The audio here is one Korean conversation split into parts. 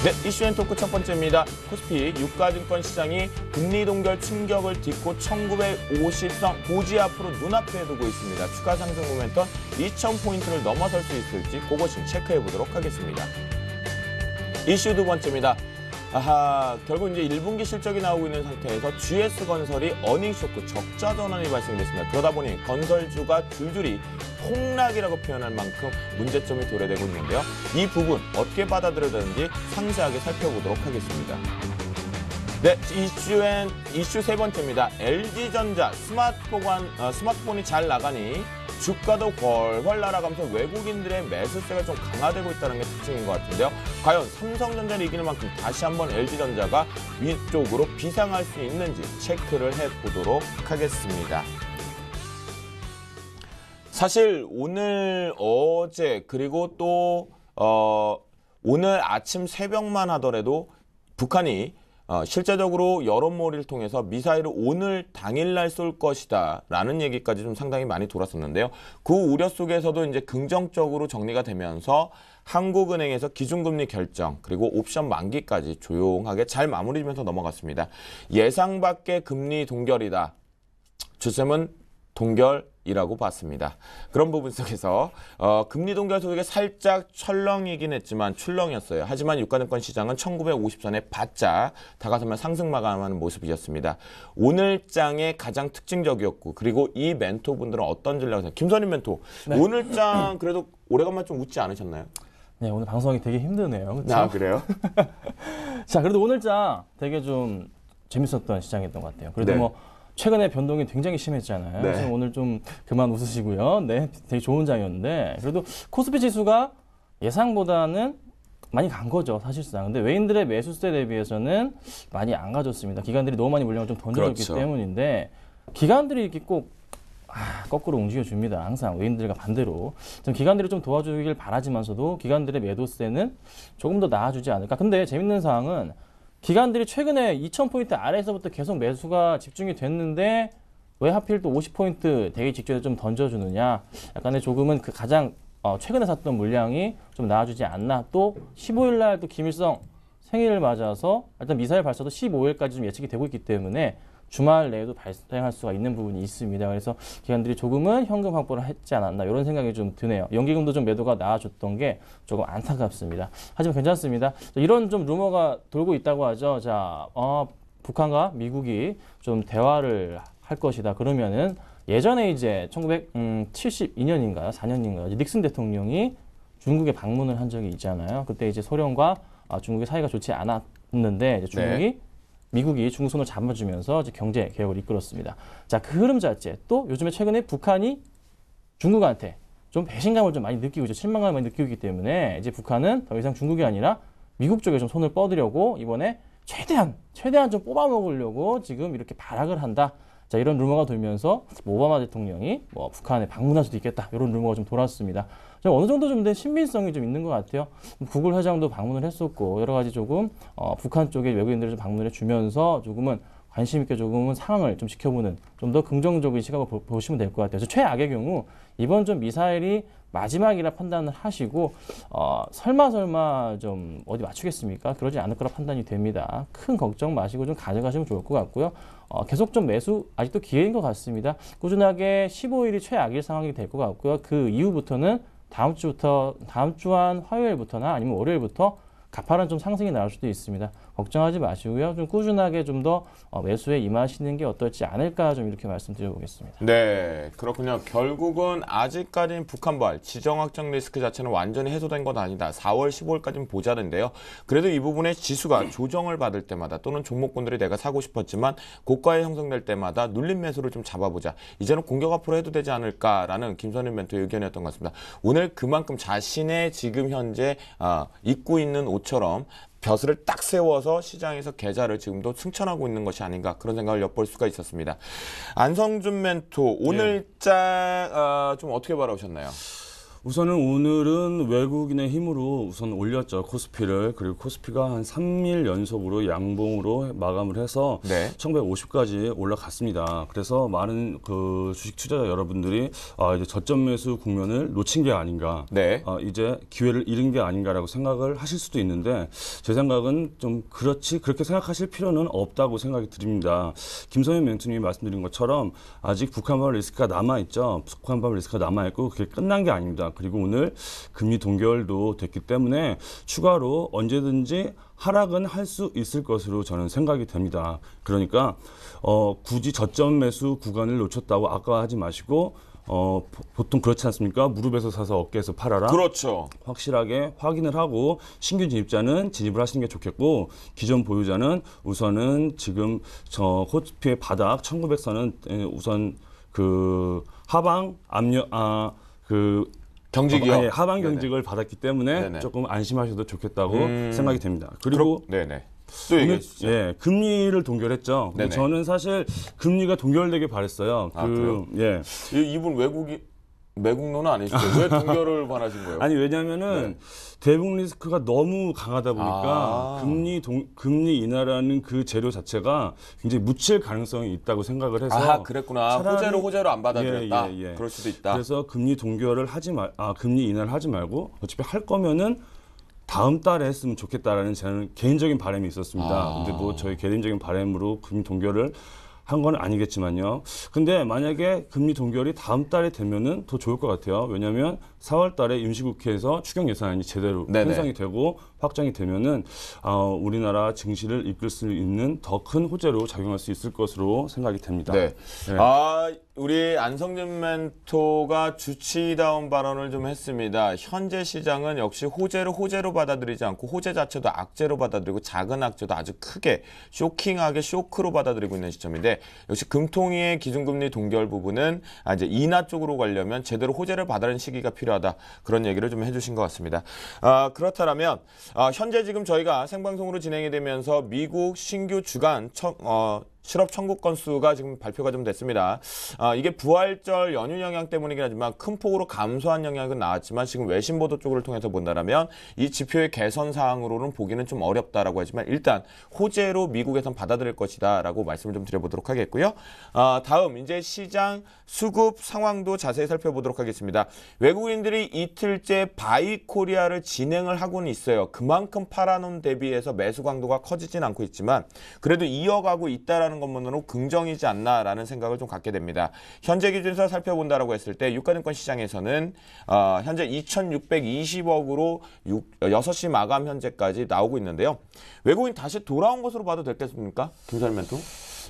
네, 이슈앤 토크 첫 번째입니다. 코스피 유가증권 시장이 금리 동결 충격을 딛고 1950선 고지 앞으로 눈앞에 두고 있습니다. 추가 상승 모멘텀 2000포인트를 넘어설 수 있을지 그것을 체크해 보도록 하겠습니다. 이슈 두 번째입니다. 결국 이제 1분기 실적이 나오고 있는 상태에서 GS건설이 어닝쇼크 적자 전환이 발생됐습니다. 그러다 보니 건설주가 줄줄이 폭락이라고 표현할 만큼 문제점이 도래되고 있는데요. 이 부분 어떻게 받아들여야 되는지 상세하게 살펴보도록 하겠습니다. 네, 이슈 세 번째입니다. LG전자 스마트폰이 잘 나가니 주가도 훨훨 날아가면서 외국인들의 매수세가 좀 강화되고 있다는 게 특징인 것 같은데요. 과연 삼성전자를 이기는 만큼 다시 한번 LG전자가 위쪽으로 비상할 수 있는지 체크를 해보도록 하겠습니다. 사실 오늘, 어제 그리고 또 오늘 아침 새벽만 하더라도 북한이 실제적으로 여론몰이를 통해서 미사일을 오늘 당일날 쏠 것이다 라는 얘기까지 좀 상당히 많이 돌았었는데요. 그 우려 속에서도 이제 긍정적으로 정리가 되면서 한국은행에서 기준금리 결정 그리고 옵션 만기까지 조용하게 잘 마무리되면서 넘어갔습니다. 예상 밖의 금리 동결이다. 주셈은 동결이라고 봤습니다. 그런 부분 속에서 금리 동결 속에 살짝 철렁이긴 했지만 출렁이었어요. 하지만 유가증권 시장은 1950선에 바짝 다가서면 상승 마감하는 모습이었습니다. 오늘 장의 가장 특징적이었고 그리고 이 멘토분들은 어떤 전략을 했나요? 김선임 멘토. 네. 오늘 장 그래도 오래간만에 좀 웃지 않으셨나요? 네, 오늘 방송하기 되게 힘드네요. 그렇죠? 아, 그래요? 자, 그래도 오늘 장 되게 좀 재밌었던 시장이었던 것 같아요. 그래도 네. 최근에 변동이 굉장히 심했잖아요. 네. 그래서 오늘 좀 그만 웃으시고요. 네, 되게 좋은 장이었는데 그래도 코스피 지수가 예상보다는 많이 간 거죠, 사실상. 근데 외인들의 매수세 대비해서는 많이 안 가졌습니다. 기관들이 너무 많이 물량을 좀 던져줬기 그렇죠. 때문인데 기관들이 이렇게 꼭 거꾸로 움직여줍니다. 항상 외인들과 반대로. 좀 기관들이 좀 도와주길 바라지만서도 기관들의 매도세는 조금 더 나아주지 않을까. 근데 재밌는 사항은 기관들이 최근에 2000포인트 아래에서부터 계속 매수가 집중이 됐는데 왜 하필 또 50포인트 되기 직전에 좀 던져주느냐. 약간의 조금은 그 가장 최근에 샀던 물량이 좀 나아주지 않나. 또 15일 날 또 김일성 생일을 맞아서 일단 미사일 발사도 15일까지 좀 예측이 되고 있기 때문에 주말 내에도 발생할 수가 있는 부분이 있습니다. 그래서 기관들이 조금은 현금 확보를 했지 않았나 이런 생각이 좀 드네요. 연기금도 좀 매도가 나아졌던 게 조금 안타깝습니다. 하지만 괜찮습니다. 이런 좀 루머가 돌고 있다고 하죠. 자, 북한과 미국이 좀 대화를 할 것이다. 그러면은 예전에 이제 1972년인가요? 4년인가요? 닉슨 대통령이 중국에 방문을 한 적이 있잖아요. 그때 이제 소련과 중국의 사이가 좋지 않았는데 이제 중국이 네. 미국이 중국 손을 잡아주면서 이제 경제 개혁을 이끌었습니다. 자, 그 흐름 자체 또 요즘에 최근에 북한이 중국한테 좀 배신감을 좀 많이 느끼고 있죠. 실망감을 많이 느끼고 있기 때문에 이제 북한은 더 이상 중국이 아니라 미국 쪽에 좀 손을 뻗으려고 이번에 최대한 좀 뽑아먹으려고 지금 이렇게 발악을 한다. 자, 이런 루머가 돌면서 오바마 대통령이 북한에 방문할 수도 있겠다. 이런 루머가 좀 돌았습니다. 어느 정도 좀 신빙성이 좀 있는 것 같아요. 구글 회장도 방문을 했었고 여러 가지 조금 북한 쪽에 외국인들을 좀 방문해 주면서 조금은 관심 있게 조금은 상황을 좀 지켜보는 좀 더 긍정적인 시각을 보시면 될 것 같아요. 그래서 최악의 경우 이번 좀 미사일이 마지막이라 판단을 하시고 설마 좀 어디 맞추겠습니까? 그러지 않을 거라 판단이 됩니다. 큰 걱정 마시고 좀 가져가시면 좋을 것 같고요. 계속 좀 매수 아직도 기회인 것 같습니다. 꾸준하게 15일이 최악일 상황이 될 것 같고요. 그 이후부터는 다음 주 한 화요일부터나 아니면 월요일부터 가파른 좀 상승이 나올 수도 있습니다. 걱정하지 마시고요. 좀 꾸준하게 좀 더 매수에 임하시는 게 어떨지 않을까 좀 이렇게 말씀드려보겠습니다. 네, 그렇군요. 결국은 아직까지는 북한발 지정 확정 리스크 자체는 완전히 해소된 건 아니다. 4월 15일까지는 보자는데요. 그래도 이 부분에 지수가 조정을 받을 때마다 또는 종목군들이 내가 사고 싶었지만 고가에 형성될 때마다 눌림 매수를 좀 잡아보자. 이제는 공격 앞으로 해도 되지 않을까라는 김선임 멘토의 의견이었던 것 같습니다. 오늘 그만큼 자신의 지금 현재 입고 있는 옷처럼 벼슬을 딱 세워서 시장에서 계좌를 지금도 승천하고 있는 것이 아닌가 그런 생각을 엿볼 수가 있었습니다. 안성준 멘토 오늘 장 좀 어떻게 바라보셨나요? 우선은 오늘은 외국인의 힘으로 우선 올렸죠. 코스피를. 그리고 코스피가 한 3일 연속으로 양봉으로 마감을 해서 네. 1950까지 올라갔습니다. 그래서 많은 그 주식 투자자 여러분들이 이제 저점 매수 국면을 놓친 게 아닌가. 네. 이제 기회를 잃은 게 아닌가라고 생각을 하실 수도 있는데 제 생각은 좀 그렇게 생각하실 필요는 없다고 생각이 드립니다. 김성현 멘토님이 말씀드린 것처럼 아직 북한발 리스크가 남아있죠. 북한발 리스크가 남아있고 그게 끝난 게 아닙니다. 그리고 오늘 금리 동결도 됐기 때문에 추가로 언제든지 하락은 할 수 있을 것으로 저는 생각이 됩니다. 그러니까 굳이 저점 매수 구간을 놓쳤다고 아까워하지 마시고 보통 그렇지 않습니까? 무릎에서 사서 어깨에서 팔아라. 그렇죠. 확실하게 확인을 하고 신규 진입자는 진입을 하시는 게 좋겠고 기존 보유자는 우선은 지금 저 코스피의 바닥 1900선은 우선 그 하방 압력 경직이요. 하방 네네. 경직을 받았기 때문에 네네. 조금 안심하셔도 좋겠다고 생각이 됩니다. 그리고 네네. 또 얘기해 주시죠. 예, 금리를 동결했죠. 근데 네네. 저는 사실 금리가 동결되길 바랬어요. 그래요? 예. 이분 외국노는 아니시죠? 왜 동결을 권하신 거예요? 아니 왜냐면은 대북 리스크가 너무 강하다 보니까 금리 인하라는 그 재료 자체가 굉장히 묻힐 가능성이 있다고 생각을 해서 그랬구나. 차라리- 호재로 안 받아들였다. 예. 그럴 수도 있다. 그래서 금리 동결을 금리 인하를 하지 말고 어차피 할 거면은 다음 달에 했으면 좋겠다라는 저는 개인적인 바람이 있었습니다. 근데 뭐 저희 개인적인 바람으로 금리 동결을 한 건 아니겠지만요. 근데 만약에 금리 동결이 다음 달에 되면은 더 좋을 것 같아요. 왜냐하면 4월 달에 임시국회에서 추경 예산안이 제대로 네네. 편성이 되고 확정이 되면은 우리나라 증시를 이끌 수 있는 더 큰 호재로 작용할 수 있을 것으로 생각이 됩니다. 네. 네. 우리 안성준 멘토가 주치다운 발언을 좀 했습니다. 현재 시장은 역시 호재로 받아들이지 않고 호재 자체도 악재로 받아들이고 작은 악재도 아주 크게 쇼킹하게 쇼크로 받아들이고 있는 시점인데 역시 금통위의 기준금리 동결 부분은 이제 인하 쪽으로 가려면 제대로 호재를 받아들이는 시기가 필요하다. 그런 얘기를 좀 해주신 것 같습니다. 그렇다면 현재 지금 저희가 생방송으로 진행이 되면서 미국 신규 주간 실업 청구 건수가 지금 발표가 좀 됐습니다. 이게 부활절 연휴 영향 때문이긴 하지만 큰 폭으로 감소한 영향은 나왔지만 지금 외신 보도 쪽을 통해서 본다면 이 지표의 개선 사항으로는 보기는 좀 어렵다라고 하지만 일단 호재로 미국에선 받아들일 것이다라고 말씀을 좀 드려보도록 하겠고요. 다음 이제 시장 수급 상황도 자세히 살펴보도록 하겠습니다. 외국인들이 이틀째 바이 코리아를 진행을 하고는 있어요. 그만큼 팔아놓은 대비해서 매수 강도가 커지진 않고 있지만 그래도 이어가고 있다라는 것만으로 긍정이지 않나라는 생각을 좀 갖게 됩니다. 현재 기준에서 살펴본다라고 했을 때 유가증권 시장에서는 현재 2,620억으로 6시 마감 현재까지 나오고 있는데요. 외국인 다시 돌아온 것으로 봐도 되겠습니까? 김선일 멘토?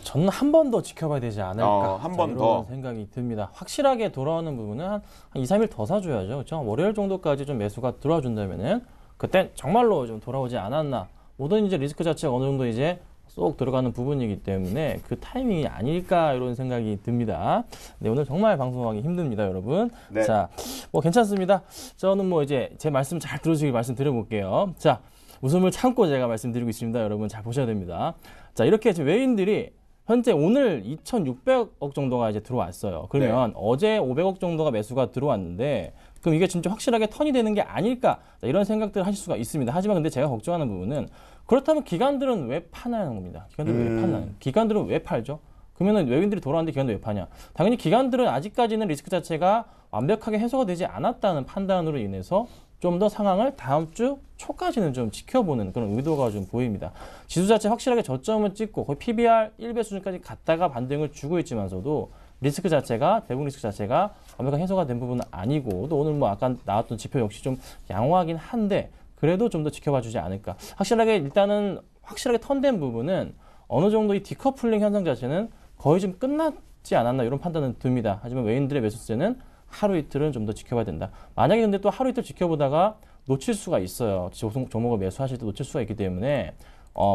저는 한 번 더 지켜봐야 되지 않을까 한 번 이런 더. 생각이 듭니다. 확실하게 돌아오는 부분은 한 2, 3일 더 사줘야죠. 그렇죠? 월요일 정도까지 좀 매수가 들어와 준다면은 그땐 정말로 좀 돌아오지 않았나. 모든 이제 리스크 자체가 어느 정도 이제 쏙 들어가는 부분이기 때문에 그 타이밍이 아닐까 이런 생각이 듭니다. 네, 오늘 정말 방송하기 힘듭니다, 여러분. 네. 자, 뭐 괜찮습니다. 저는 뭐 이제 제 말씀 잘 들어주시길 말씀드려볼게요. 자, 웃음을 참고 제가 말씀드리고 있습니다. 여러분 잘 보셔야 됩니다. 자, 이렇게 지금 외인들이 현재 오늘 2,600억 정도가 이제 들어왔어요. 그러면 어제 500억 정도가 매수가 들어왔는데 그럼 이게 진짜 확실하게 턴이 되는 게 아닐까 이런 생각들을 하실 수가 있습니다. 하지만 근데 제가 걱정하는 부분은 그렇다면 기관들은 왜 파냐는 겁니다. 기관들은 왜 파나요? 기관들은 왜 팔죠? 그러면은 외국인들이 돌아왔는데 기관들 왜 파냐? 당연히 기관들은 아직까지는 리스크 자체가 완벽하게 해소가 되지 않았다는 판단으로 인해서 좀 더 상황을 다음 주 초까지는 좀 지켜보는 그런 의도가 좀 보입니다. 지수 자체 확실하게 저점을 찍고 거의 PBR 1배 수준까지 갔다가 반등을 주고 있지만서도 리스크 자체가 대부분 리스크 자체가 완벽하게 해소가 된 부분은 아니고 또 오늘 뭐 아까 나왔던 지표 역시 좀 양호하긴 한데 그래도 좀 더 지켜봐 주지 않을까. 확실하게 일단은 확실하게 턴된 부분은 어느 정도 이 디커플링 현상 자체는 거의 좀 끝났지 않았나 이런 판단은 듭니다. 하지만 외인들의 매수세는 하루 이틀은 좀 더 지켜봐야 된다. 만약에 근데 또 하루 이틀 지켜보다가 놓칠 수가 있어요. 종목을 매수하실 때 놓칠 수가 있기 때문에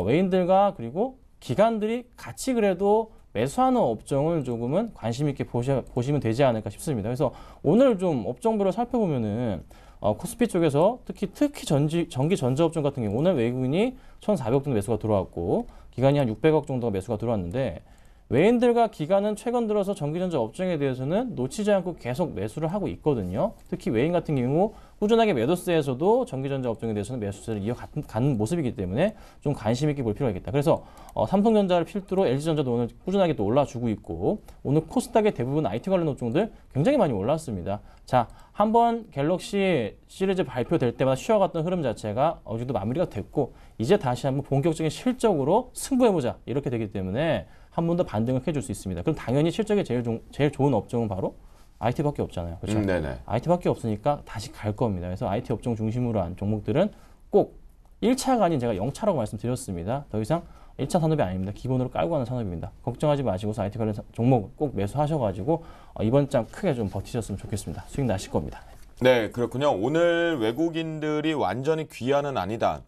외인들과 그리고 기관들이 같이 그래도 매수하는 업종을 조금은 관심 있게 보시면 되지 않을까 싶습니다. 그래서 오늘 좀 업종별로 살펴보면은 코스피 쪽에서 특히 전기 전자업종 같은 경우 오늘 외국인이 1,400억 정도 매수가 들어왔고 기관이 한 600억 정도가 매수가 들어왔는데 외인들과 기관은 최근 들어서 전기전자 업종에 대해서는 놓치지 않고 계속 매수를 하고 있거든요. 특히 외인 같은 경우 꾸준하게 매도세에서도 전기전자 업종에 대해서는 매수세를 이어가는 모습이기 때문에 좀 관심 있게 볼 필요가 있겠다. 그래서 삼성전자를 필두로 LG전자도 오늘 꾸준하게 또 올라주고 있고 오늘 코스닥의 대부분 IT 관련 업종들 굉장히 많이 올랐습니다. 자, 한번 갤럭시 시리즈 발표될 때마다 쉬어갔던 흐름 자체가 어느 정도 마무리가 됐고 이제 다시 한번 본격적인 실적으로 승부해보자 이렇게 되기 때문에 한 번 더 반등을 해줄 수 있습니다. 그럼 당연히 실적이 제일 좋은 업종은 바로 IT밖에 없잖아요. 그렇죠? 네네. IT밖에 없으니까 다시 갈 겁니다. 그래서 IT 업종 중심으로 한 종목들은 꼭 1차가 아닌 제가 0차라고 말씀드렸습니다. 더 이상 1차 산업이 아닙니다. 기본으로 깔고 가는 산업입니다. 걱정하지 마시고서 IT 관련 종목 꼭 매수하셔가지고 이번 장 크게 좀 버티셨으면 좋겠습니다. 수익 나실 겁니다. 네, 그렇군요. 오늘 외국인들이 완전히 귀환은 아니다.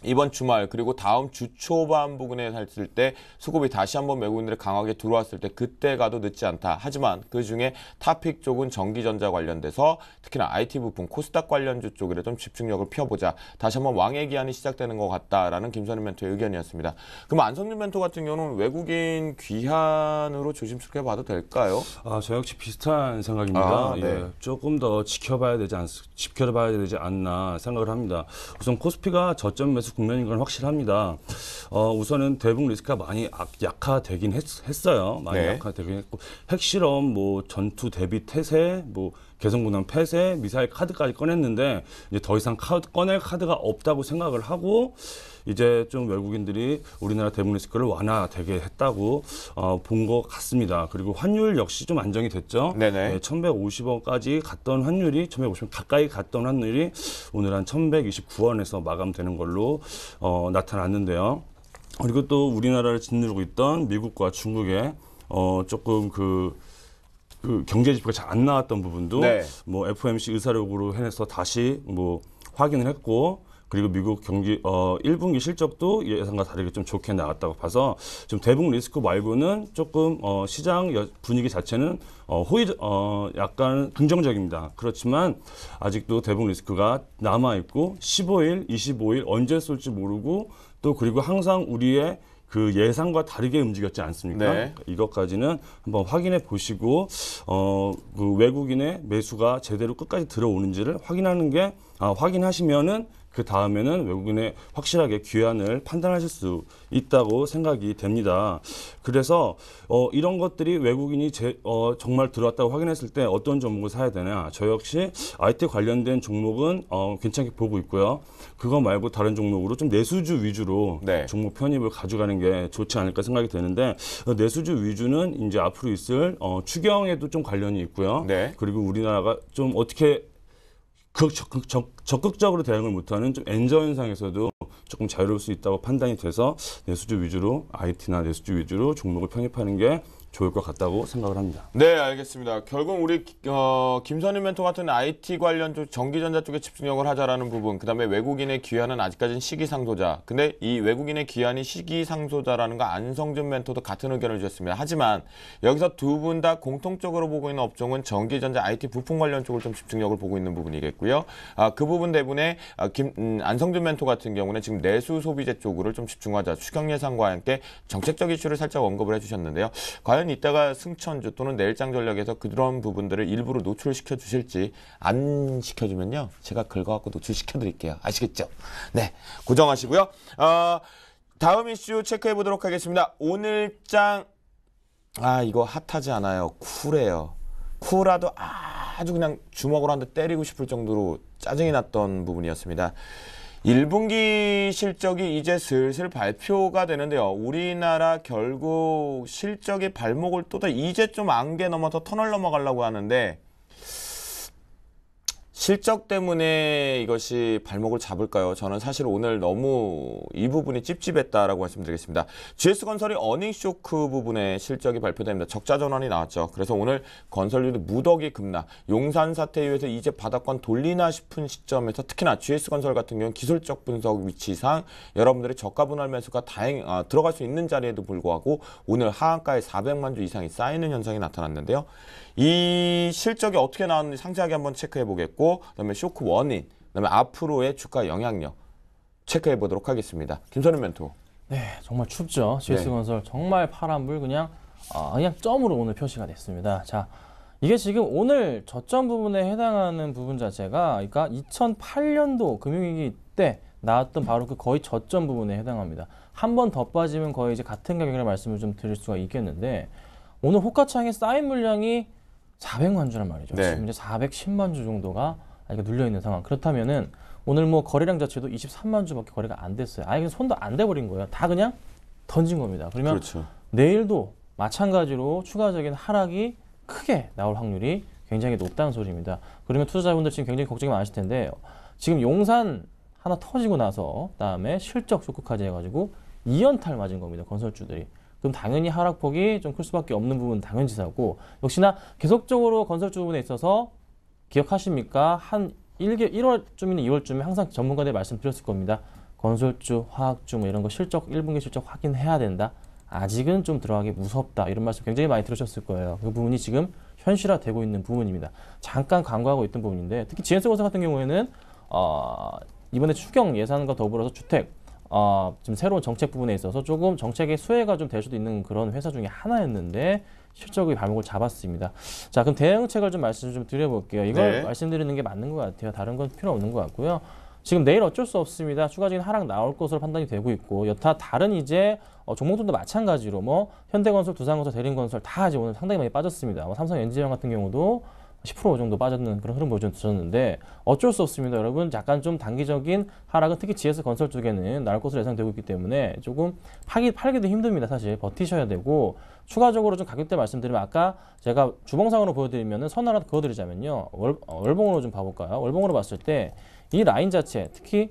이번 주말 그리고 다음 주 초반 부근에 했을 때 수급이 다시 한번 외국인들이 강하게 들어왔을 때 그때 가도 늦지 않다. 하지만 그중에 탑픽 쪽은 전기전자 관련돼서 특히나 IT 부품, 코스닥 관련주 쪽에 좀 집중력을 펴보자. 다시 한번 왕의 기한이 시작되는 것 같다라는 김선희 멘토의 의견이었습니다. 그럼 안성준 멘토 같은 경우는 외국인 귀환으로 조심스럽게 봐도 될까요? 저 역시 비슷한 생각입니다. 네. 예, 조금 더 지켜봐야 되지 않나 생각을 합니다. 우선 코스피가 저점 매수 국면인 건 확실합니다. 우선은 대북 리스크가 많이 약화되긴 했어요. 많이 네. 약화되긴 했고 핵실험, 뭐 전투 대비 태세, 뭐 개성공단 폐쇄, 미사일 카드까지 꺼냈는데 이제 더 이상 꺼낼 카드가 없다고 생각을 하고 이제 좀 외국인들이 우리나라 대북 리스크를 완화되게 했다고 본 것 같습니다. 그리고 환율 역시 좀 안정이 됐죠. 네네. 1150원까지 갔던 환율이 1150원 가까이 갔던 환율이 오늘 한 1129원에서 마감되는 걸로 나타났는데요. 그리고 또 우리나라를 짓누르고 있던 미국과 중국의 조금 그 경제 지표가 잘 안 나왔던 부분도 네. 뭐 FOMC 의사록으로 해서 다시 뭐 확인을 했고 그리고 미국 경기 1분기 실적도 예상과 다르게 좀 좋게 나왔다고 봐서 좀 대북 리스크 말고는 조금 시장 분위기 자체는 약간 긍정적입니다. 그렇지만 아직도 대북 리스크가 남아 있고 15일, 25일 언제 쏠지 모르고 또 그리고 항상 우리의 그 예상과 다르게 움직였지 않습니까? 네. 이것까지는 한번 확인해 보시고 그 외국인의 매수가 제대로 끝까지 들어오는지를 확인하시면은 그 다음에는 외국인의 확실하게 귀환을 판단하실 수 있다고 생각이 됩니다. 그래서 이런 것들이 외국인이 정말 들어왔다고 확인했을 때 어떤 종목을 사야 되냐? 저 역시 IT 관련된 종목은 괜찮게 보고 있고요. 그거 말고 다른 종목으로 좀 내수주 위주로 네. 종목 편입을 가져가는 게 좋지 않을까 생각이 되는데 내수주 위주는 이제 앞으로 있을 추경에도 좀 관련이 있고요. 네. 그리고 우리나라가 좀 어떻게 적극적으로 대응을 못하는 좀 엔저 현상에서도 조금 자유로울 수 있다고 판단이 돼서 내수주 위주로 IT나 내수주 위주로 종목을 편입하는 게 좋을 것 같다고 생각을 합니다. 네, 알겠습니다. 결국 우리 김선희 멘토 같은 IT 관련 쪽 전기전자 쪽에 집중력을 하자라는 부분, 그다음에 외국인의 귀환은 아직까지는 시기상조자. 근데 이 외국인의 귀환이 시기상조자라는 거 안성준 멘토도 같은 의견을 주셨습니다. 하지만 여기서 두 분 다 공통적으로 보고 있는 업종은 전기전자 IT 부품 관련 쪽을 좀 집중력을 보고 있는 부분이겠고요. 그 부분 때문에 안성준 멘토 같은 경우는 지금 내수 소비재 쪽으로 좀 집중하자. 추경 예산과 함께 정책적 이슈를 살짝 언급을 해주셨는데요. 과연 이따가 승천주 또는 내일장 전략에서 그런 부분들을 일부러 노출시켜 주실지 안 시켜주면요 제가 긁어갖고 노출시켜 드릴게요. 아시겠죠? 네, 고정하시고요. 다음 이슈 체크해 보도록 하겠습니다. 오늘장 이거 핫하지 않아요. 쿨해요. 쿨하도 아주 그냥 주먹으로 한 대 때리고 싶을 정도로 짜증이 났던 부분이었습니다. 1분기 실적이 이제 슬슬 발표가 되는데요. 우리나라 결국 실적의 발목을 이제 좀 안개 넘어서 터널 넘어가려고 하는데 실적 때문에 이것이 발목을 잡을까요? 저는 사실 오늘 너무 이 부분이 찝찝했다라고 말씀드리겠습니다. GS건설이 어닝 쇼크 부분에 실적이 발표됩니다. 적자 전환이 나왔죠. 그래서 오늘 건설주도 무더기 급락. 용산 사태 이후에서 이제 바닥권 돌리나 싶은 시점에서 특히나 GS건설 같은 경우는 기술적 분석 위치상 여러분들의 저가 분할 매수가 들어갈 수 있는 자리에도 불구하고 오늘 하한가에 400만 주 이상이 쌓이는 현상이 나타났는데요. 이 실적이 어떻게 나왔는지 상세하게 한번 체크해 보겠고 그다음에 쇼크 원인, 그다음에 앞으로의 주가 영향력 체크해 보도록 하겠습니다. 김선희 멘토. 네, 정말 춥죠. GS건설 정말 파란불 그냥 그냥 점으로 오늘 표시가 됐습니다. 자, 이게 지금 오늘 저점 부분에 해당하는 부분 자체가 그러니까 2008년도 금융위기 때 나왔던 바로 그 거의 저점 부분에 해당합니다. 한 번 더 빠지면 거의 이제 같은 가격이라는 말씀을 좀 드릴 수가 있겠는데 오늘 호가창에 쌓인 물량이 400만 주란 말이죠. 네. 지금 이제 410만 주 정도가 눌려 있는 상황. 그렇다면은 오늘 뭐 거래량 자체도 23만 주밖에 거래가 안 됐어요. 아예 그냥 손도 안 대버린 거예요. 다 그냥 던진 겁니다. 그러면 그렇죠. 내일도 마찬가지로 추가적인 하락이 크게 나올 확률이 굉장히 높다는 소리입니다. 그러면 투자자분들 지금 굉장히 걱정이 많으실 텐데 지금 용산 하나 터지고 나서 그다음에 실적 쇼크까지 해가지고 2연타를 맞은 겁니다. 건설주들이. 그럼 당연히 하락폭이 좀 클 수밖에 없는 부분은 당연지사고 역시나 계속적으로 건설주 부분에 있어서 기억하십니까? 한 1월쯤이나 2월쯤에 항상 전문가들 말씀드렸을 겁니다. 건설주, 화학주 뭐 이런 거 실적 1분기 실적 확인해야 된다. 아직은 좀 들어가기 무섭다. 이런 말씀 굉장히 많이 들으셨을 거예요. 그 부분이 지금 현실화되고 있는 부분입니다. 잠깐 간과하고 있던 부분인데 특히 GS건설 같은 경우에는 이번에 추경 예산과 더불어서 주택 지금 새로운 정책 부분에 있어서 조금 정책의 수혜가 좀 될 수도 있는 그런 회사 중에 하나였는데 실적의 발목을 잡았습니다. 자, 그럼 대응책을 좀 말씀 좀 드려볼게요. 이걸 네. 말씀드리는 게 맞는 것 같아요. 다른 건 필요 없는 것 같고요. 지금 내일 어쩔 수 없습니다. 추가적인 하락 나올 것으로 판단이 되고 있고 여타 다른 이제 종목들도 마찬가지로 뭐 현대건설, 두산건설, 대림건설 다 이제 오늘 상당히 많이 빠졌습니다. 뭐 삼성 엔지니어링 같은 경우도 10% 정도 빠졌는 그런 흐름 보여줬는데 어쩔 수 없습니다. 여러분 약간 좀 단기적인 하락은 특히 GS건설 쪽에는 나올 것으로 예상되고 있기 때문에 조금 팔기도 힘듭니다. 사실 버티셔야 되고 추가적으로 좀 가격대 말씀드리면 아까 제가 주봉상으로 보여드리면은 선 하나 그어드리자면요. 월봉으로 좀 봐볼까요? 월봉으로 봤을 때 이 라인 자체 특히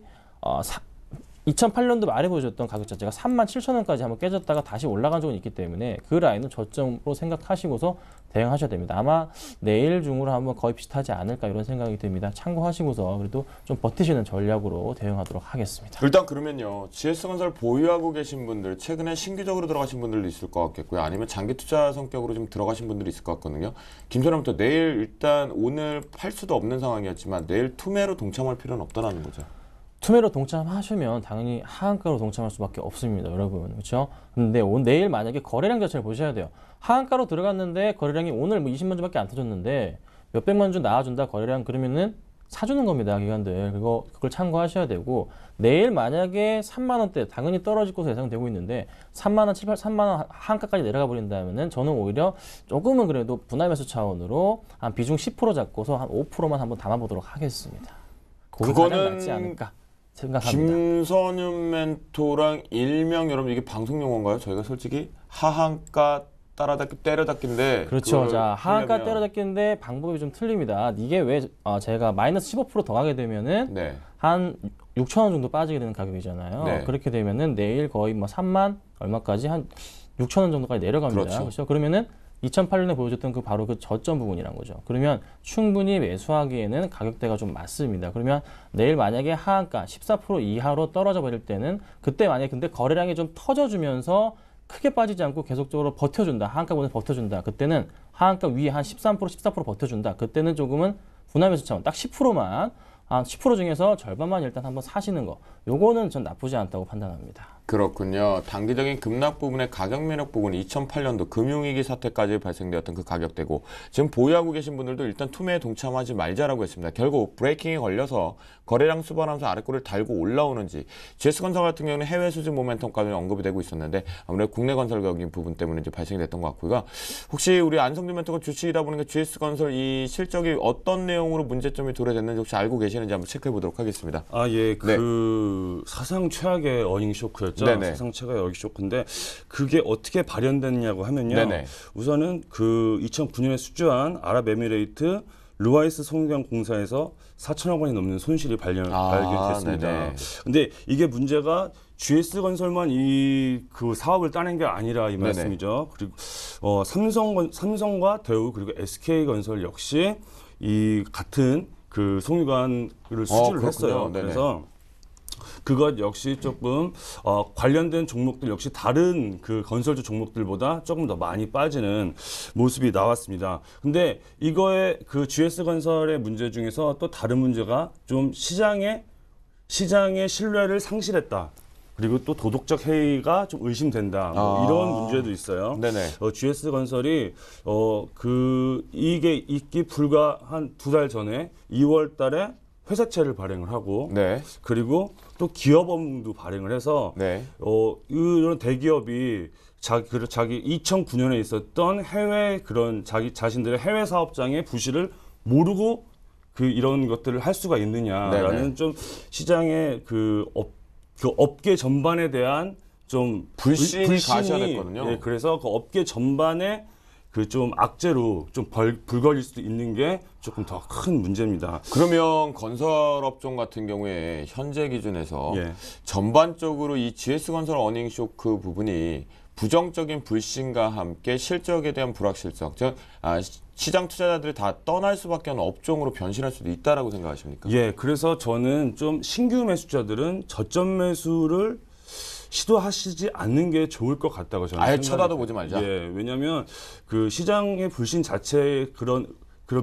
2008년도 말에 보여줬던 가격 자체가 37,000원까지 한번 깨졌다가 다시 올라간 적은 있기 때문에 그 라인은 저점으로 생각하시고서 대응하셔야 됩니다. 아마 내일 중으로 한번 거의 비슷하지 않을까 이런 생각이 듭니다. 참고하시고서 그래도 좀 버티시는 전략으로 대응하도록 하겠습니다. 일단 그러면요. GS건설 보유하고 계신 분들, 최근에 신규적으로 들어가신 분들도 있을 것 같겠고요. 아니면 장기 투자 성격으로 좀 들어가신 분들이 있을 것 같거든요. 김선영부터 내일 일단 오늘 팔 수도 없는 상황이었지만 내일 투매로 동참할 필요는 없다는 거죠. 투매로 동참하시면 당연히 하한가로 동참할 수밖에 없습니다, 여러분. 그렇죠? 근데 내일 만약에 거래량 자체를 보셔야 돼요. 하한가로 들어갔는데 거래량이 오늘 뭐 20만 주밖에 안 터졌는데 몇백만 주 나와준다 거래량 그러면은 사주는 겁니다, 기관들. 그걸 참고하셔야 되고 내일 만약에 3만 원대 당연히 떨어질 것으로 예상되고 있는데 3만 원, 3만 원 한가까지 내려가 버린다면은 저는 오히려 조금은 그래도 분할 매수 차원으로 한 비중 10% 잡고서 한 5%만 한번 담아보도록 하겠습니다. 그게 가장 낫지 않을까 생각합니다. 김선윤 멘토랑 일명 여러분 이게 방송 용어인가요? 저희가 솔직히 하한가 따라잡기 때려잡기인데 그렇죠. 자, 하한가 때려잡기인데 방법이 좀 틀립니다. 이게 왜 제가 마이너스 15% 더 가게 되면은 네. 한 6,000원 정도 빠지게 되는 가격이잖아요. 네. 그렇게 되면은 내일 거의 뭐 3만 얼마까지 한 6,000원 정도까지 내려갑니다. 그렇죠. 그러면은 2008년에 보여줬던 그 바로 그 저점 부분이란 거죠. 그러면 충분히 매수하기에는 가격대가 좀 맞습니다. 그러면 내일 만약에 하한가 14% 이하로 떨어져 버릴 때는 그때 만약에 근데 거래량이 좀 터져주면서 크게 빠지지 않고 계속적으로 버텨준다. 하한가보다 버텨준다. 그때는 하한가 위에 한 13%, 14% 버텨준다. 그때는 조금은 분할 매수 차원 딱 10%만 한 10% 중에서 절반만 일단 한번 사시는 거. 요거는 전 나쁘지 않다고 판단합니다. 그렇군요. 단기적인 급락 부분의 가격 매력 부분이 2008년도 금융위기 사태까지 발생되었던 그 가격대고 지금 보유하고 계신 분들도 일단 투매에 동참하지 말자라고 했습니다. 결국 브레이킹에 걸려서 거래량 수반하면서 아래꼬리를 달고 올라오는지 GS건설 같은 경우는 해외 수준 모멘텀까지 언급이 되고 있었는데 아무래도 국내 건설적인 부분 때문에 이제 발생이 됐던 것 같고요. 혹시 우리 안성준 멘토가 주치이다 보니까 GS건설 이 실적이 어떤 내용으로 문제점이 도래됐는지 혹시 알고 계시는지 한번 체크해 보도록 하겠습니다. 그 사상 최악의 어닝 쇼크였죠. 네네. 사상 최악의 어닝 쇼크인데 그게 어떻게 발현됐냐고 하면요. 네네. 우선은 그 2009년에 수주한 아랍에미레이트 루와이스 송유경 공사에서 4천억 원이 넘는 손실이 발견됐습니다. 네네. 근데 이게 문제가 GS건설만 그 사업을 따낸 게 아니라 이 말씀이죠. 그리고 삼성과 대우 그리고 SK건설 역시 이 같은 그 송유관을 수주를 했어요. 네네. 그래서 그것 역시 조금 관련된 종목들 역시 다른 그 건설주 종목들보다 조금 더 많이 빠지는 모습이 나왔습니다. 근데 이거의 그 GS건설의 문제 중에서 또 다른 문제가 좀 시장의 신뢰를 상실했다. 그리고 또 도덕적 해이가 좀 의심된다. 뭐 이런 문제도 있어요. 네네. GS건설이 이게 있기 불과 한 2달 전에 2월 달에 회사채를 발행을 하고 네. 그리고 또 기업업도 발행을 해서 네. 이런 대기업이 자기 2009년에 있었던 해외 그런 자기 자신들의 해외 사업장의 부실을 모르고 이런 것들을 할 수가 있느냐라는 네네. 좀 시장의 그 업계 전반에 대한 좀 불신이 가시화됐거든요. 예, 그래서 그 업계 전반에 그 좀 악재로 좀 불 걸릴 수도 있는 게 조금 더 큰 문제입니다. 그러면 건설업종 같은 경우에 현재 기준에서 예. 전반적으로 이 GS건설 어닝 쇼크 부분이 부정적인 불신과 함께 실적에 대한 불확실성, 즉 시장 투자자들이 다 떠날 수밖에 없는 업종으로 변신할 수도 있다라고 생각하십니까? 예, 그래서 저는 좀 신규 매수자들은 저점 매수를 시도하시지 않는 게 좋을 것 같다고 저는 아예 생각이 쳐다도 보지 말자. 예, 왜냐하면 그 시장의 불신 자체의 그런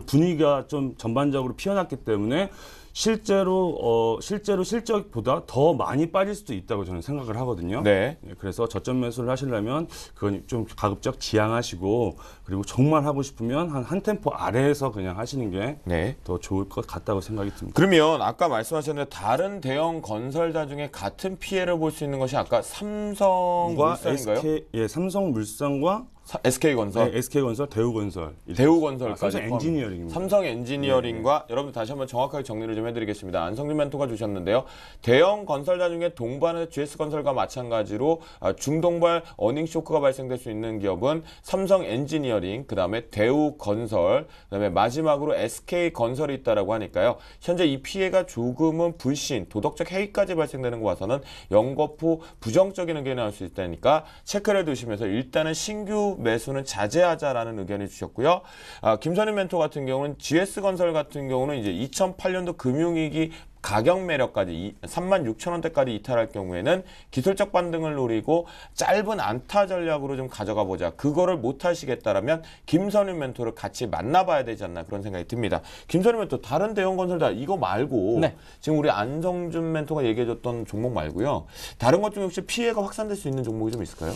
분위기가 좀 전반적으로 피어났기 때문에 실제로 실적보다 더 많이 빠질 수도 있다고 저는 생각을 하거든요. 네. 예, 그래서 저점 매수를 하시려면 그건 좀 가급적 지양하시고 그리고 정말 하고 싶으면 한 템포 아래에서 그냥 하시는 게 네. 더 좋을 것 같다고 생각이 듭니다. 그러면 아까 말씀하셨는데 다른 대형 건설사 중에 같은 피해를 볼 수 있는 것이 아까 삼성물산인가요? 삼성물산과 SK건설, 네, SK건설, 대우건설, 대우건설까지 삼성 엔지니어링입니다. 삼성 엔지니어링과 여러분들 다시 한번 정확하게 정리를 좀 해드리겠습니다. 안성준 멘토가 주셨는데요. 대형 건설사 중에 동반해서 GS건설과 마찬가지로 중동발 어닝 쇼크가 발생될 수 있는 기업은 삼성 엔지니어링, 그 다음에 대우건설, 그 다음에 마지막으로 SK건설이 있다라고 하니까요. 현재 이 피해가 조금은 불신, 도덕적 해이까지 발생되는 거 봐서는 연거푸 부정적인 의견이 나올 수 있다니까 체크를 해두시면서 일단은 신규 매수는 자제하자라는 의견을 주셨고요. 김선희 멘토 같은 경우는 GS건설 같은 경우는 이제 2008년도 금융위기 가격 매력까지 36,000원대까지 이탈할 경우에는 기술적 반등을 노리고 짧은 안타 전략으로 좀 가져가 보자. 그거를 못 하시겠다라면 김선희 멘토를 같이 만나봐야 되지 않나 그런 생각이 듭니다. 김선희 멘토 다른 대형 건설사 이거 말고 네. 지금 우리 안성준 멘토가 얘기해줬던 종목 말고요. 다른 것 중에 혹시 피해가 확산될 수 있는 종목이 좀 있을까요?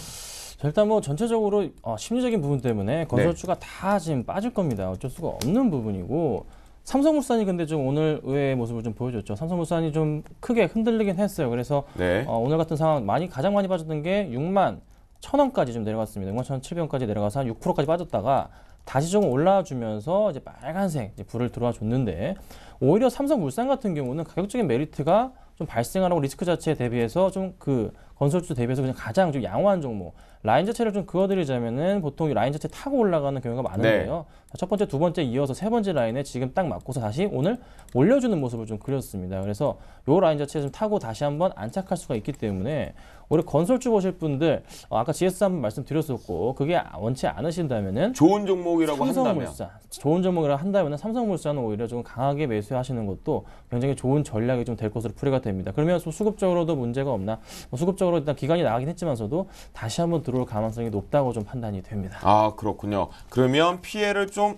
자, 일단 뭐 전체적으로 심리적인 부분 때문에 건설주가 다 지금 빠질 겁니다. 어쩔 수가 없는 부분이고 삼성물산이 근데 좀 오늘 의외의 모습을 좀 보여줬죠. 삼성물산이 좀 크게 흔들리긴 했어요. 그래서 네. 오늘 같은 상황 가장 많이 빠졌던 게 6만 1,000원까지 좀 내려갔습니다. 6만 1,700원까지 내려가서 한 6%까지 빠졌다가 다시 조금 올라와주면서 이제 빨간색 이제 불을 들어와 줬는데 오히려 삼성물산 같은 경우는 가격적인 메리트가 좀 발생하라고 리스크 자체에 대비해서 좀 그 건설주 대비해서 그냥 가장 좀 양호한 종목 라인 자체를 좀 그어드리자면은 보통 이 라인 자체 타고 올라가는 경우가 많은데요. 첫 번째, 두 번째 이어서 세 번째 라인에 지금 딱 맞고서 다시 오늘 올려주는 모습을 좀 그렸습니다. 그래서 요 라인 자체 좀 타고 다시 한번 안착할 수가 있기 때문에 우리 건설주 보실 분들 아까 GS 한번 말씀드렸었고 그게 원치 않으신다면은 좋은 종목이라고 한다면 삼성물산 좋은 종목이라고 한다면은 삼성물산은 오히려 좀 강하게 매수하시는 것도 굉장히 좋은 전략이 좀 될 것으로 풀이가 됩니다. 그러면 수급적으로도 문제가 없나? 수급적으로 일단 기간이 나가긴 했지만서도 다시 한번 들어올 가능성이 높다고 좀 판단이 됩니다. 아 그렇군요. 그러면 피해를 좀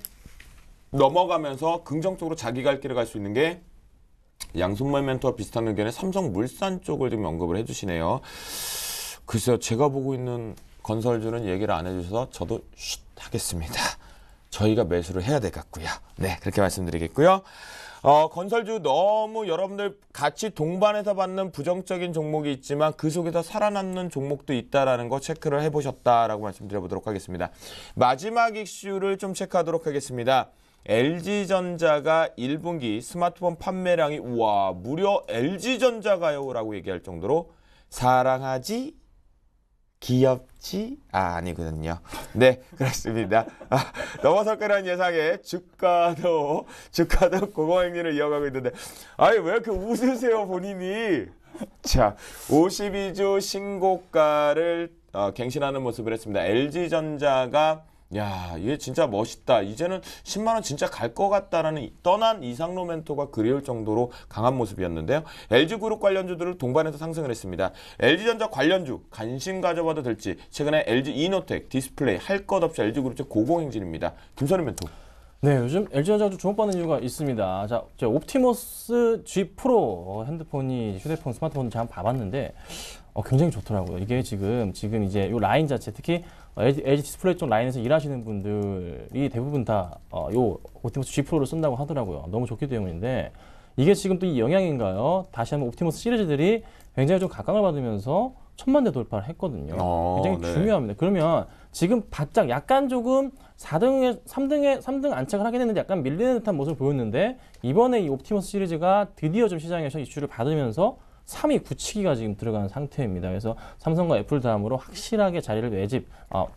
넘어가면서 긍정적으로 자기 갈 길을 갈 수 있는 게 양승만 멘토와 비슷한 의견의 삼성물산 쪽을 좀 언급을 해주시네요. 글쎄요, 제가 보고 있는 건설주는 얘기를 안 해주셔서 저도 쉿 하겠습니다. 저희가 매수를 해야 되겠고요. 네, 그렇게 말씀드리겠고요. 건설주 너무 여러분들 같이 동반해서 받는 부정적인 종목이 있지만 그 속에서 살아남는 종목도 있다라는 거 체크를 해보셨다라고 말씀드려보도록 하겠습니다. 마지막 이슈를 좀 체크하도록 하겠습니다. LG전자가 1분기 스마트폰 판매량이 우와 무려 LG전자가요 라고 얘기할 정도로 사랑하지 귀엽지? 아니거든요. 네, 그렇습니다. 넘어설 거라는 예상에 주가도 고공행진을 이어가고 있는데 아니 왜 이렇게 웃으세요 본인이? 자, 52주 신고가를 갱신하는 모습을 했습니다. LG전자가 야, 이게 진짜 멋있다. 이제는 10만 원 진짜 갈 것 같다라는 떠난 이상로 멘토가 그리울 정도로 강한 모습이었는데요. LG그룹 관련주들을 동반해서 상승을 했습니다. LG전자 관련주 관심 가져봐도 될지 최근에 LG 이노텍 디스플레이 할 것 없이 LG그룹 쪽 고공행진입니다. 김선희 멘토. 네, 요즘 LG전자가 좀 주목받는 이유가 있습니다. 자, 저 옵티머스 G 프로 핸드폰이 휴대폰, 스마트폰 제가 한번 봐봤는데 굉장히 좋더라고요. 이게 지금 이제 이 라인 자체, 특히 LG 디스플레이 쪽 라인에서 일하시는 분들이 대부분 다 요 옵티머스 G 프로를 쓴다고 하더라고요. 너무 좋기 때문인데 이게 지금 또 이 영향인가요? 다시 한번 옵티머스 시리즈들이 굉장히 좀 각광을 받으면서 1000만 대 돌파를 했거든요. 굉장히 네. 중요합니다. 그러면 지금 바짝 약간 조금 3등 안착을 하긴 했는데 약간 밀리는 듯한 모습을 보였는데 이번에 이 옵티머스 시리즈가 드디어 좀 시장에서 이슈를 받으면서 3위 굳히기가 지금 들어간 상태입니다. 그래서 삼성과 애플 다음으로 확실하게 자리를 매집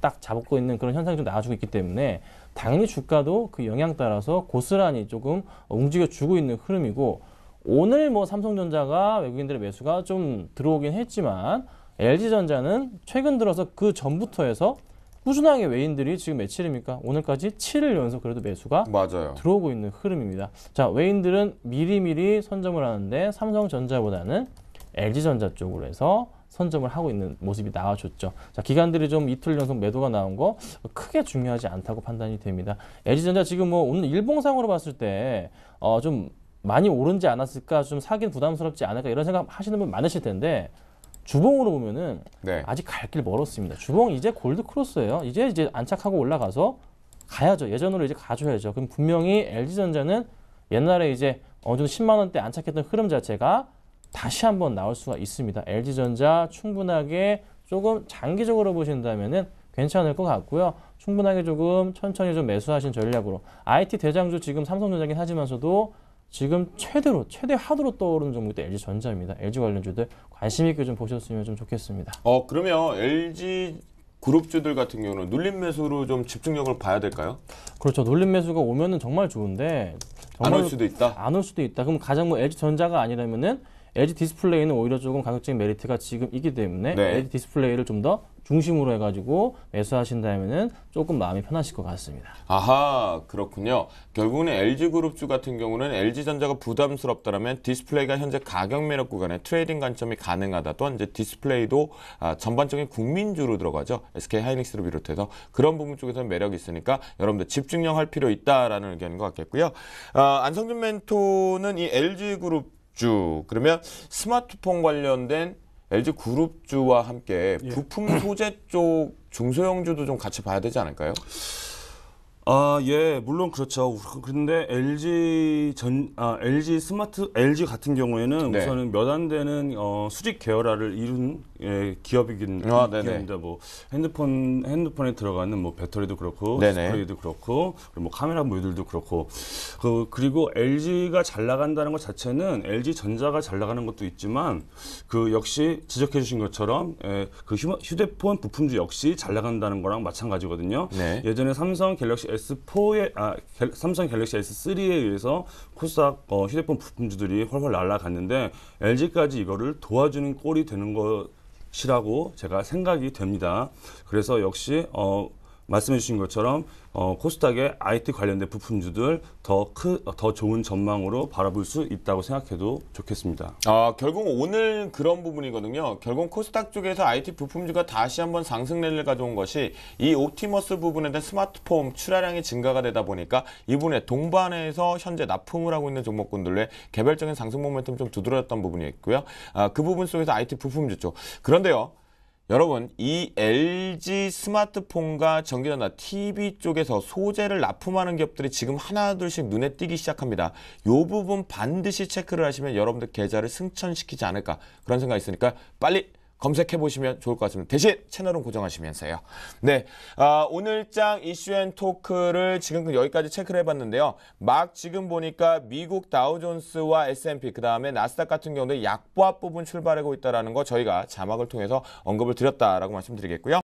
딱 잡고 있는 그런 현상이 좀 나와주고 있기 때문에 당연히 주가도 그 영향 따라서 고스란히 조금 움직여주고 있는 흐름이고 오늘 뭐 삼성전자가 외국인들의 매수가 좀 들어오긴 했지만 LG전자는 최근 들어서 그 전부터 해서 꾸준하게 외인들이 지금 며칠입니까? 오늘까지 7일 연속 그래도 매수가 맞아요. 들어오고 있는 흐름입니다. 자, 외인들은 미리미리 선점을 하는데 삼성전자보다는 LG전자 쪽으로 해서 선점을 하고 있는 모습이 나와줬죠. 자, 기관들이 좀 이틀 연속 매도가 나온 거 크게 중요하지 않다고 판단이 됩니다. LG전자 지금 뭐 오늘 일봉상으로 봤을 때 좀 많이 오르지 않았을까, 좀 사긴 부담스럽지 않을까 이런 생각 하시는 분 많으실 텐데 주봉으로 보면은 네. 아직 갈 길 멀었습니다. 주봉 이제 골드 크로스예요. 이제 안착하고 올라가서 가야죠. 예전으로 이제 가줘야죠. 그럼 분명히 LG전자는 옛날에 이제 어느 정도 10만 원대 안착했던 흐름 자체가 다시 한번 나올 수가 있습니다. LG전자 충분하게 조금 장기적으로 보신다면은 괜찮을 것 같고요. 충분하게 조금 천천히 좀 매수하신 전략으로 IT 대장주 지금 삼성전자긴 하지만서도 지금 최대 하드로 떠오르는 종목도 LG전자입니다. LG 관련주들 관심 있게 좀 보셨으면 좀 좋겠습니다. 그러면 LG 그룹주들 같은 경우는 눌림 매수로 좀 집중력을 봐야 될까요? 그렇죠. 놀림 매수가 오면은 정말 좋은데 안 올 수도 있다. 안 올 수도 있다. 그럼 가장 뭐 LG전자가 아니라면은 LG 디스플레이는 오히려 조금 가격적인 메리트가 지금 있기 때문에 네. LG 디스플레이를 좀 더 중심으로 해가지고 매수하신다면은 조금 마음이 편하실 것 같습니다. 아하, 그렇군요. 결국은 LG그룹주 같은 경우는 LG전자가 부담스럽다면 디스플레이가 현재 가격 매력 구간에 트레이딩 관점이 가능하다. 또한 이제 디스플레이도 전반적인 국민주로 들어가죠. SK하이닉스를 비롯해서 그런 부분 쪽에서는 매력이 있으니까 여러분들 집중력 할 필요 있다라는 의견인 것 같겠고요. 안성준 멘토는 이 LG그룹주, 그러면 스마트폰 관련된 LG그룹주와 함께 부품 소재 쪽 중소형주도 좀 같이 봐야 되지 않을까요? 예, 물론 그렇죠. 그런데 LG LG 같은 경우에는 네. 우선은 몇 안 되는 수직 계열화를 이룬 기업이긴 기업입니다. 뭐 핸드폰에 들어가는 뭐 배터리도 그렇고 네네. 디스플레이도 그렇고 그리고 뭐 카메라 모듈도 그렇고 그리고 LG가 잘 나간다는 것 자체는 LG 전자가 잘 나가는 것도 있지만 그 역시 지적해 주신 것처럼 그 휴대폰 부품주 역시 잘 나간다는 거랑 마찬가지거든요. 네. 예전에 삼성 갤럭시 삼성 갤럭시 S3에 의해서 코스닥 휴대폰 부품주들이 훨훨 날아갔는데 LG까지 이거를 도와주는 꼴이 되는 것이라고 제가 생각이 됩니다. 그래서 역시 말씀해 주신 것처럼 코스닥의 IT 관련된 부품주들 더 좋은 전망으로 바라볼 수 있다고 생각해도 좋겠습니다. 결국 오늘 그런 부분이거든요. 결국 코스닥 쪽에서 IT 부품주가 다시 한번 상승 랠리를 가져온 것이 이 옵티머스 부분에 대한 스마트폰 출하량이 증가가 되다 보니까 이 부분에 동반해서 현재 납품을 하고 있는 종목군들의 개별적인 상승 모멘텀 좀 두드러졌던 부분이 있고요. 그 부분 속에서 IT 부품주 쪽. 그런데요. 여러분, 이 LG 스마트폰과 전기전자, TV 쪽에서 소재를 납품하는 기업들이 지금 하나둘씩 눈에 띄기 시작합니다. 이 부분 반드시 체크를 하시면 여러분들 계좌를 승천시키지 않을까 그런 생각이 있으니까 빨리 검색해 보시면 좋을 것 같습니다. 대신 채널은 고정하시면서요. 네, 오늘장 이슈앤토크를 지금 여기까지 체크를 해봤는데요. 막 지금 보니까 미국 다우존스와 S&P 그 다음에 나스닥 같은 경우도 약보합 부분 출발하고 있다는 거 저희가 자막을 통해서 언급을 드렸다라고 말씀드리겠고요.